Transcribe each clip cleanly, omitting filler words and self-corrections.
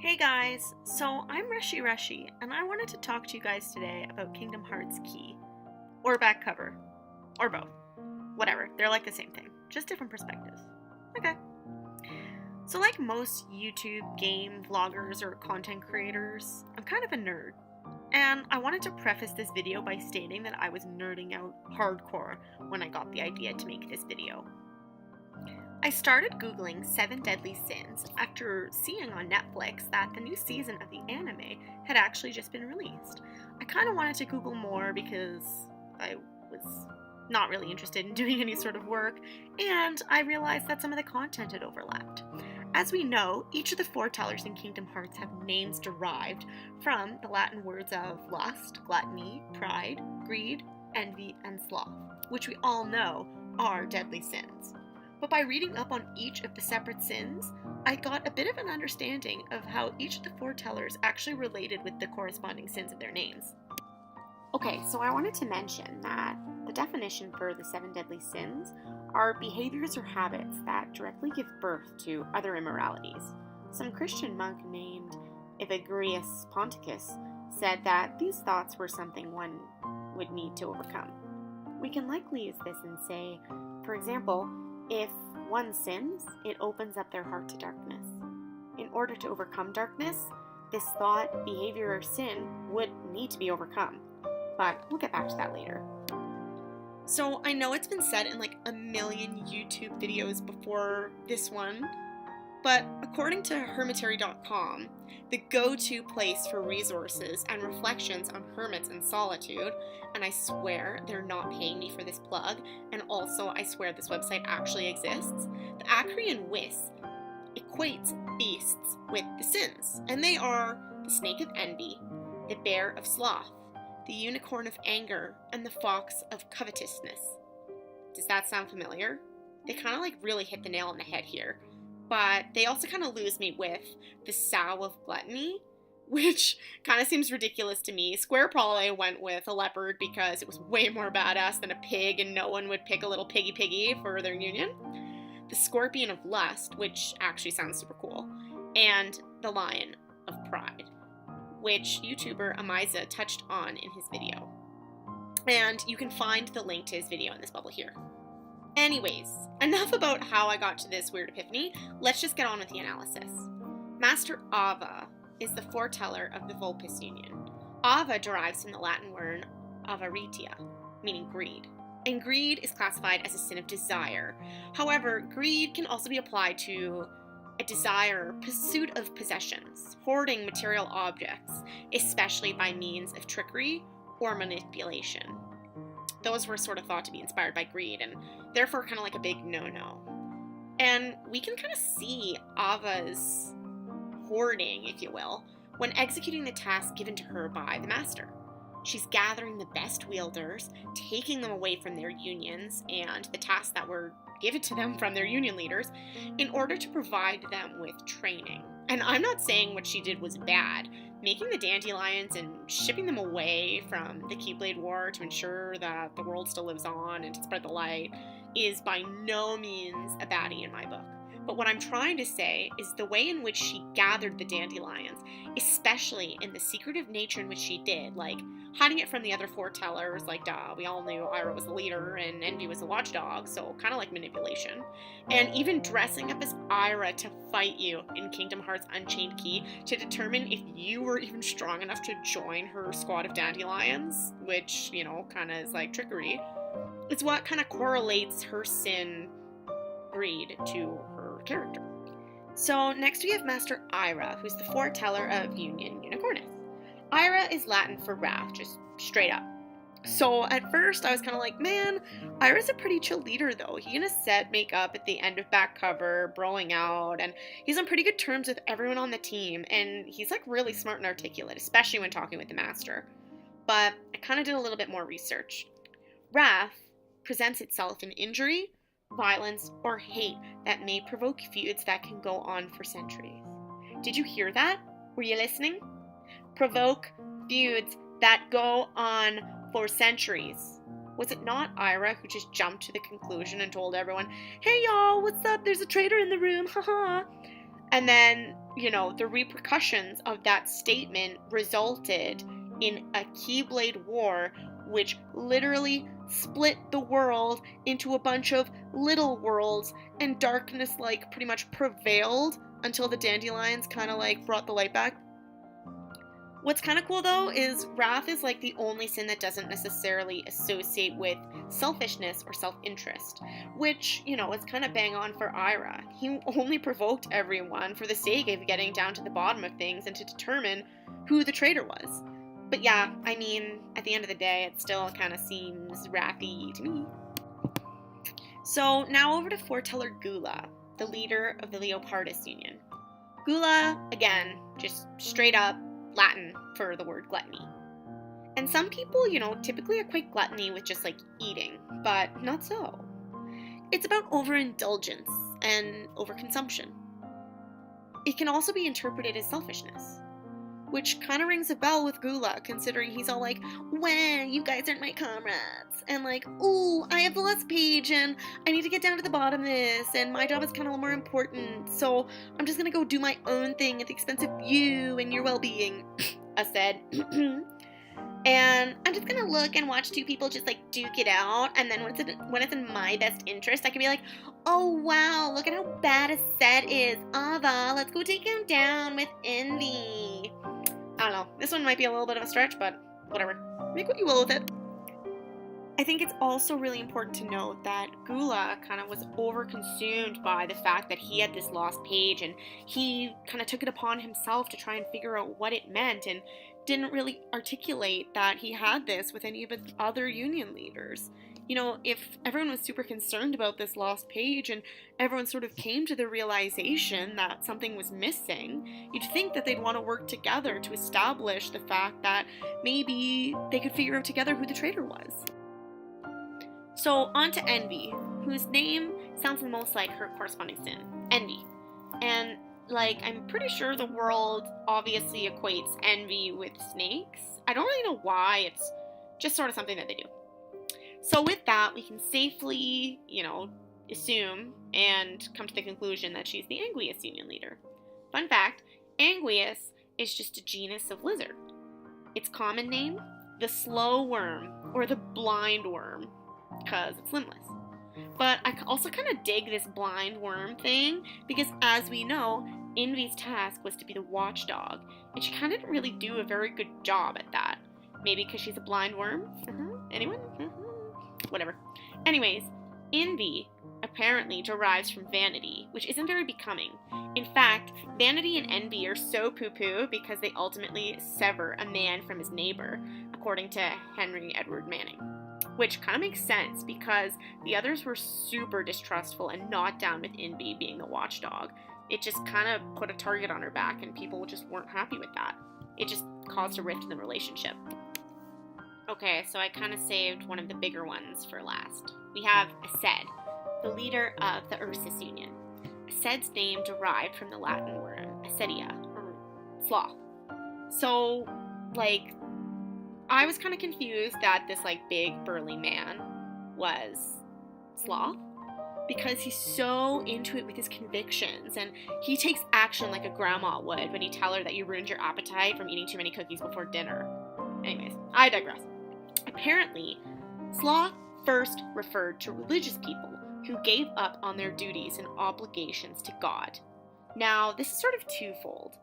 Hey guys, so I'm Rushy, and I wanted to talk to you guys today about Kingdom Hearts Key, or back cover, or both. Whatever, they're like the same thing, just different perspectives. Okay. So, like most YouTube, game, vloggers, or content creators, I'm kind of a nerd. And I wanted to preface this video by stating that I was nerding out hardcore when I got the idea to make this video. I started Googling 7 Deadly Sins after seeing on Netflix that the new season of the anime had actually just been released. I kind of wanted to Google more because I was not really interested in doing any sort of work, and I realized that some of the content had overlapped. As we know, each of the Foretellers in Kingdom Hearts have names derived from the Latin words of lust, gluttony, pride, greed, envy, and sloth, which we all know are deadly sins. But by reading up on each of the separate sins, I got a bit of an understanding of how each of the Foretellers actually related with the corresponding sins of their names. Okay, so I wanted to mention that the definition for the 7 deadly sins are behaviors or habits that directly give birth to other immoralities. Some Christian monk named Evagrius Ponticus said that these thoughts were something one would need to overcome. We can likely use this and say, for example, if one sins, it opens up their heart to darkness. In order to overcome darkness, this thought, behavior, or sin would need to be overcome. But we'll get back to that later. So I know it's been said in like a million YouTube videos before this one, but according to hermitary.com, the go-to place for resources and reflections on hermits and solitude, and I swear they're not paying me for this plug, and also I swear this website actually exists, the Acrian Whis equates beasts with the sins, and they are the snake of envy, the bear of sloth, the unicorn of anger, and the fox of covetousness. Does that sound familiar? They kind of like really hit the nail on the head here. But they also kind of lose me with the sow of gluttony, which kind of seems ridiculous to me. Square probably went with a leopard because it was way more badass than a pig and no one would pick a little piggy for their union. The scorpion of lust, which actually sounds super cool. And the lion of pride, which YouTuber Amiza touched on in his video. And you can find the link to his video in this bubble here. Anyways, enough about how I got to this weird epiphany, let's just get on with the analysis. Master Ava is the foreteller of the Vulpes Union. Ava derives from the Latin word avaritia, meaning greed. And greed is classified as a sin of desire. However, greed can also be applied to a desire, pursuit of possessions, hoarding material objects, especially by means of trickery or manipulation. Those were sort of thought to be inspired by greed and therefore kind of like a big no-no. And we can kind of see Ava's hoarding, if you will, when executing the task given to her by the master. She's gathering the best wielders, taking them away from their unions and the tasks that were given to them from their union leaders in order to provide them with training. And I'm not saying what she did was bad. Making the dandelions and shipping them away from the Keyblade War to ensure that the world still lives on and to spread the light is by no means a baddie in my book. But what I'm trying to say is the way in which she gathered the dandelions, especially in the secretive nature in which she did, like hiding it from the other foretellers, like duh, we all knew Ira was the leader and Envy was the watchdog, so kind of like manipulation. And even dressing up as Ira to fight you in Kingdom Hearts Unchained Key to determine if you were even strong enough to join her squad of dandelions, which, you know, kind of is like trickery. It's what kind of correlates her sin greed to her character. So next we have Master Ira, who's the foreteller of Union Unicornis. Ira is Latin for wrath, just straight up. So at first I was kind of like, man, Ira's a pretty chill leader though. He and his set make up at the end of back cover, brawling out, and he's on pretty good terms with everyone on the team, and he's like really smart and articulate, especially when talking with the master. But I kind of did a little bit more research. Wrath presents itself in injury, violence, or hate that may provoke feuds that can go on for centuries. Did you hear that? Were you listening? Provoke feuds that go on for centuries. Was it not Ira who just jumped to the conclusion and told everyone, hey y'all, what's up? There's a traitor in the room, haha. And then, the repercussions of that statement resulted in a Keyblade War, which literally split the world into a bunch of little worlds, and darkness, pretty much prevailed until the dandelions kind of, brought the light back. What's kind of cool, though, is wrath is, the only sin that doesn't necessarily associate with selfishness or self-interest, which, is kind of bang on for Ira. He only provoked everyone for the sake of getting down to the bottom of things and to determine who the traitor was. But yeah, I mean, at the end of the day, it still kind of seems wrathy to me. So now over to Foreteller Gula, the leader of the Leopardus Union. Gula, again, just straight up Latin for the word gluttony. And some people, typically equate gluttony with just eating, but not so. It's about overindulgence and overconsumption. It can also be interpreted as selfishness, which kind of rings a bell with Gula, considering he's all "Wah, you guys aren't my comrades," and "Ooh, I have the last page, and I need to get down to the bottom of this, and my job is kind of more important, so I'm just gonna go do my own thing at the expense of you and your well-being," I said. "And I'm just gonna look and watch two people just duke it out, and then when it's in my best interest, I can be oh wow, look at how bad a set is. Ava, let's go take him down with envy." I don't know, this one might be a little bit of a stretch, but whatever. Make what you will with it. I think it's also really important to note that Gula kind of was overconsumed by the fact that he had this lost page, and he kind of took it upon himself to try and figure out what it meant, and didn't really articulate that he had this with any of his other union leaders. If everyone was super concerned about this lost page and everyone sort of came to the realization that something was missing, you'd think that they'd want to work together to establish the fact that maybe they could figure out together who the traitor was. So on to Envy, whose name sounds the most like her corresponding sin, Envy. And I'm pretty sure the world obviously equates envy with snakes. I don't really know why, it's just sort of something that they do. So with that, we can safely, assume and come to the conclusion that she's the Anguius Union leader. Fun fact, Anguius is just a genus of lizard. Its common name, the slow worm, or the blind worm, because it's limbless. But I also kind of dig this blind worm thing, because as we know, Envy's task was to be the watchdog, and she kind of didn't really do a very good job at that. Maybe because she's a blind worm? Anyone? Whatever. Anyways, envy apparently derives from vanity, which isn't very becoming. In fact, vanity and envy are so poo-poo because they ultimately sever a man from his neighbor, according to Henry Edward Manning. Which kind of makes sense because the others were super distrustful and not down with envy being the watchdog. It just kind of put a target on her back, and people just weren't happy with that. It just caused a rift in the relationship. Okay, so I kind of saved one of the bigger ones for last. We have Aced, the leader of the Ursus Union. Aced's name derived from the Latin word acedia, or sloth. So, I was kind of confused that this, big burly man was sloth, because he's so into it with his convictions, and he takes action like a grandma would when you tell her that you ruined your appetite from eating too many cookies before dinner. Anyways, I digress. Apparently, sloth first referred to religious people who gave up on their duties and obligations to God. Now, this is sort of twofold.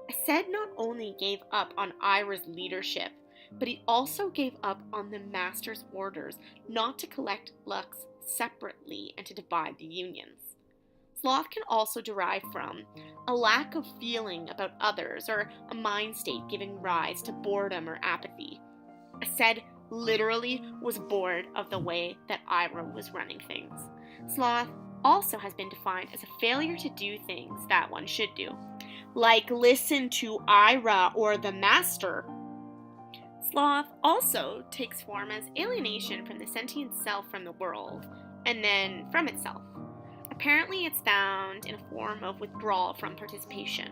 Aced not only gave up on Ira's leadership, but he also gave up on the master's orders not to collect Lux separately and to divide the unions. Sloth can also derive from a lack of feeling about others, or a mind state giving rise to boredom or apathy. Aced literally was bored of the way that Ira was running things. Sloth also has been defined as a failure to do things that one should do, like listen to Ira or the master. Sloth also takes form as alienation from the sentient self from the world, and then from itself. Apparently it's found in a form of withdrawal from participation.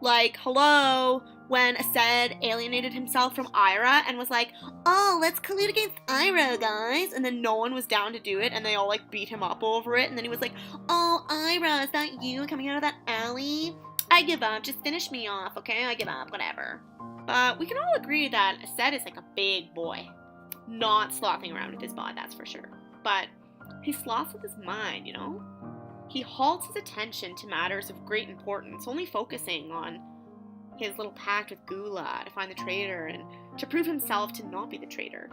Like, hello, when Ased alienated himself from Ira and was like, oh, let's collude against Ira, guys. And then no one was down to do it, and they all, like, beat him up over it. And then he was like, oh, Ira, is that you coming out of that alley? I give up. Just finish me off, okay? I give up. Whatever. But we can all agree that Ased is like a big boy. Not slothing around with his bod, that's for sure. But he sloths with his mind, you know? He halts his attention to matters of great importance, only focusing on his little pact with Gula to find the traitor and to prove himself to not be the traitor.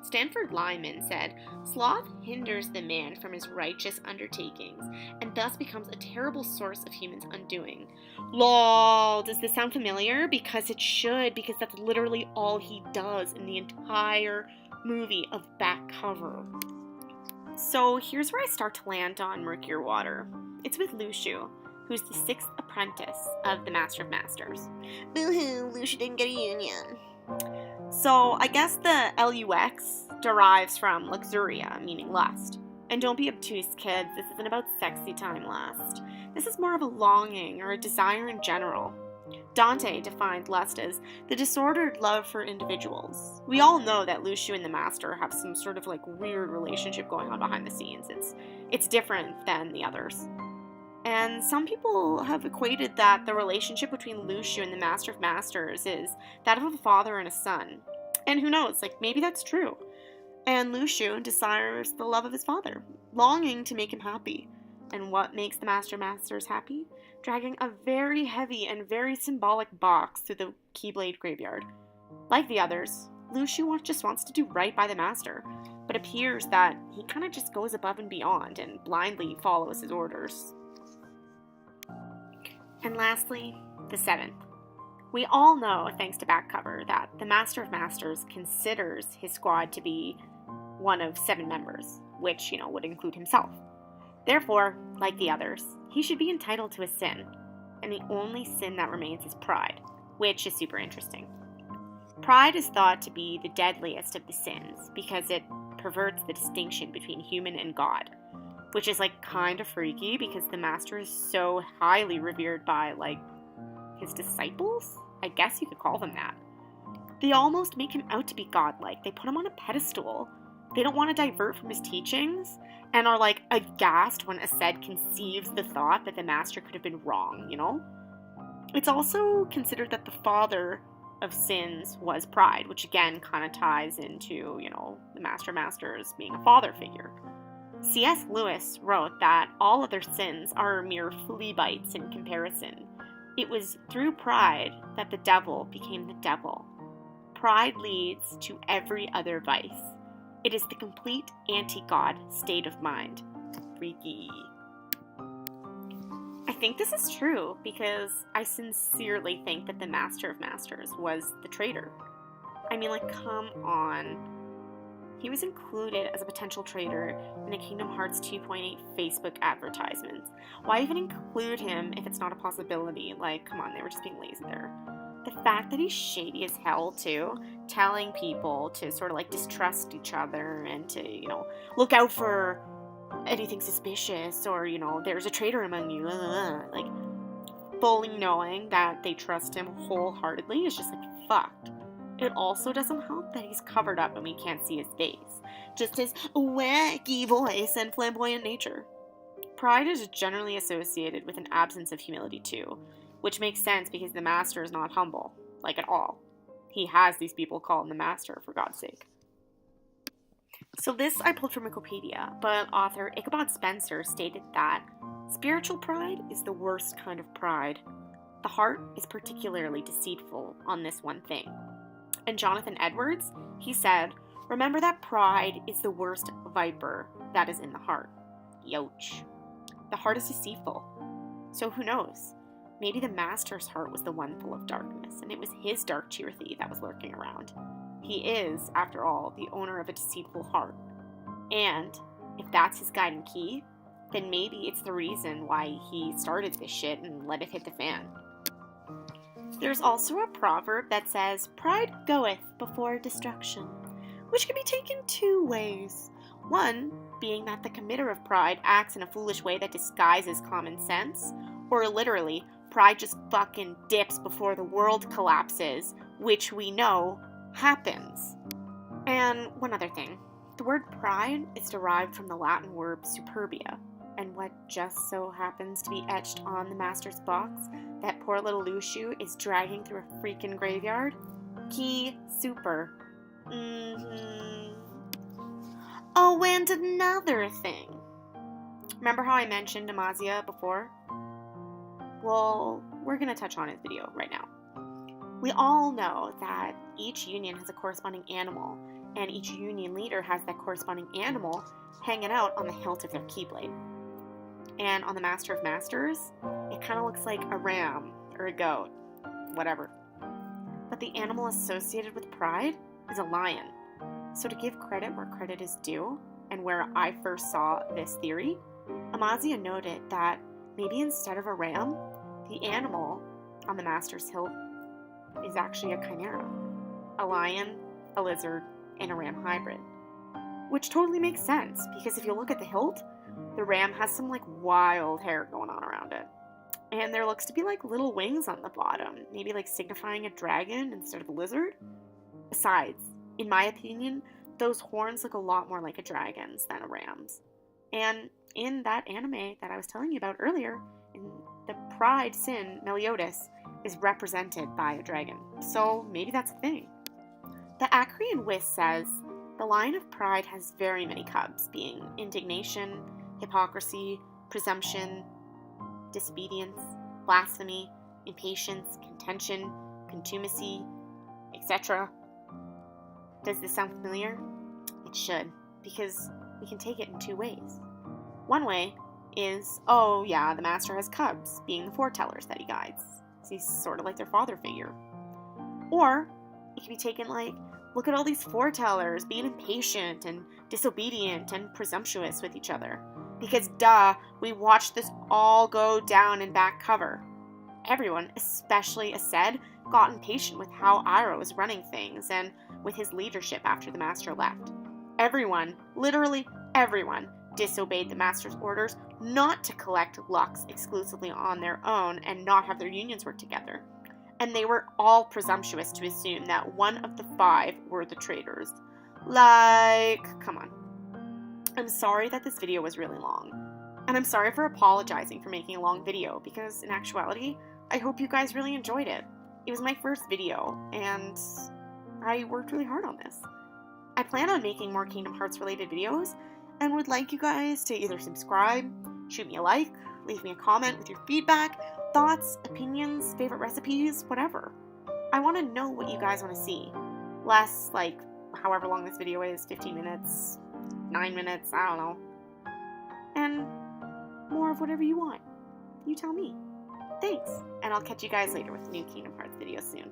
Stanford Lyman said, sloth hinders the man from his righteous undertakings and thus becomes a terrible source of humans' undoing. Lol, does this sound familiar? Because it should, because that's literally all he does in the entire movie of Back Cover. So here's where I start to land on murkier water. It's with Luciu, who's the 6th apprentice of the Master of Masters. Boo-hoo, Luciu didn't get a union. So I guess the LUX derives from luxuria, meaning lust. And don't be obtuse, kids, this isn't about sexy time lust. This is more of a longing or a desire in general. Dante defined lust as the disordered love for individuals. We all know that Luciu and the Master have some sort of like weird relationship going on behind the scenes. It's different than the others. And some people have equated that the relationship between Luciu and the Master of Masters is that of a father and a son. And who knows, like maybe that's true. And Luciu desires the love of his father, longing to make him happy. And what makes the Master of Masters happy? Dragging a very heavy and very symbolic box through the Keyblade graveyard. Like the others, Luciu just wants to do right by the Master, but appears that he kind of just goes above and beyond and blindly follows his orders. And lastly, the 7th. We all know, thanks to Back Cover, that the Master of Masters considers his squad to be one of 7 members, which, would include himself. Therefore, like the others, he should be entitled to a sin, and the only sin that remains is pride, which is super interesting. Pride is thought to be the deadliest of the sins because it perverts the distinction between human and God, which is kind of freaky because the Master is so highly revered by his disciples? I guess you could call them that. They almost make him out to be godlike. They put him on a pedestal. They don't want to divert from his teachings and are aghast when Ased conceives the thought that the Master could have been wrong, It's also considered that the father of sins was pride, which again kind of ties into, the Master of Masters being a father figure. C.S. Lewis wrote that all other sins are mere flea bites in comparison. It was through pride that the devil became the devil. Pride leads to every other vice. It is the complete anti-God state of mind. Freaky. I think this is true because I sincerely think that the Master of Masters was the traitor. I mean, come on. He was included as a potential traitor in the Kingdom Hearts 2.8 Facebook advertisements. Why even include him if it's not a possibility? Come on, they were just being lazy there. The fact that he's shady as hell, too, telling people to sort of distrust each other and to, look out for anything suspicious or, there's a traitor among you, fully knowing that they trust him wholeheartedly is just fucked. It also doesn't help that he's covered up and we can't see his face, just his wacky voice and flamboyant nature. Pride is generally associated with an absence of humility, too. Which makes sense because the Master is not humble, at all. He has these people call him the Master, for God's sake. So this I pulled from Wikipedia, but author Ichabod Spencer stated that spiritual pride is the worst kind of pride. The heart is particularly deceitful on this one thing. And Jonathan Edwards, he said, remember that pride is the worst viper that is in the heart. Youch. The heart is deceitful. So who knows? Maybe the Master's heart was the one full of darkness, and it was his dark Tirthi that was lurking around. He is, after all, the owner of a deceitful heart. And if that's his guiding key, then maybe it's the reason why he started this shit and let it hit the fan. There's also a proverb that says, pride goeth before destruction, which can be taken 2 ways. One being that the committer of pride acts in a foolish way that disguises common sense, or literally, Pride just fucking dips before the world collapses, which we know happens. And one other thing. The word pride is derived from the Latin word superbia, and what just so happens to be etched on the master's box that poor little Luciu is dragging through a freaking graveyard? Key super. Oh, and another thing. Remember how I mentioned Amazia before? Well, we're going to touch on his video right now. We all know that each union has a corresponding animal, and each union leader has that corresponding animal hanging out on the hilt of their keyblade. And on the Master of Masters, it kind of looks like a ram or a goat, whatever. But the animal associated with pride is a lion. So to give credit where credit is due, and where I first saw this theory, Amazia noted that maybe instead of a ram, the animal on the Master's hilt is actually a chimera. A lion, a lizard, and a ram hybrid. Which totally makes sense, because if you look at the hilt, the ram has some like wild hair going on around it. And there looks to be like little wings on the bottom, maybe like signifying a dragon instead of a lizard. Besides, in my opinion, those horns look a lot more like a dragon's than a ram's. And in that anime that I was telling you about earlier, in the Pride sin, Meliodas is represented by a dragon. So maybe that's a thing. The Acrean Whis says, the line of pride has very many cubs, being indignation, hypocrisy, presumption, disobedience, blasphemy, impatience, contention, contumacy, etc. Does this sound familiar? It should, because we can take it in two ways. One way is, oh yeah, the master has cubs, being the Foretellers that he guides. He's sort of like their father figure. Or it can be taken like, look at all these Foretellers being impatient and disobedient and presumptuous with each other. Because duh, we watched this all go down in back cover. Everyone, especially Aced, got impatient with how Iroh was running things and with his leadership after the master left. Everyone, literally everyone, disobeyed the master's orders not to collect Lux exclusively on their own and not have their unions work together. And they were all presumptuous to assume that one of the 5 were the traitors. Like, come on. I'm sorry that this video was really long. And I'm sorry for apologizing for making a long video, because in actuality, I hope you guys really enjoyed it. It was my first video, and I worked really hard on this. I plan on making more Kingdom Hearts related videos, and would like you guys to either subscribe, shoot me a like, leave me a comment with your feedback, thoughts, opinions, favorite recipes, whatever. I want to know what you guys want to see. Less like however long this video is, 15 minutes, 9 minutes, I don't know. And more of whatever you want. You tell me. Thanks, and I'll catch you guys later with a new Kingdom Hearts video soon.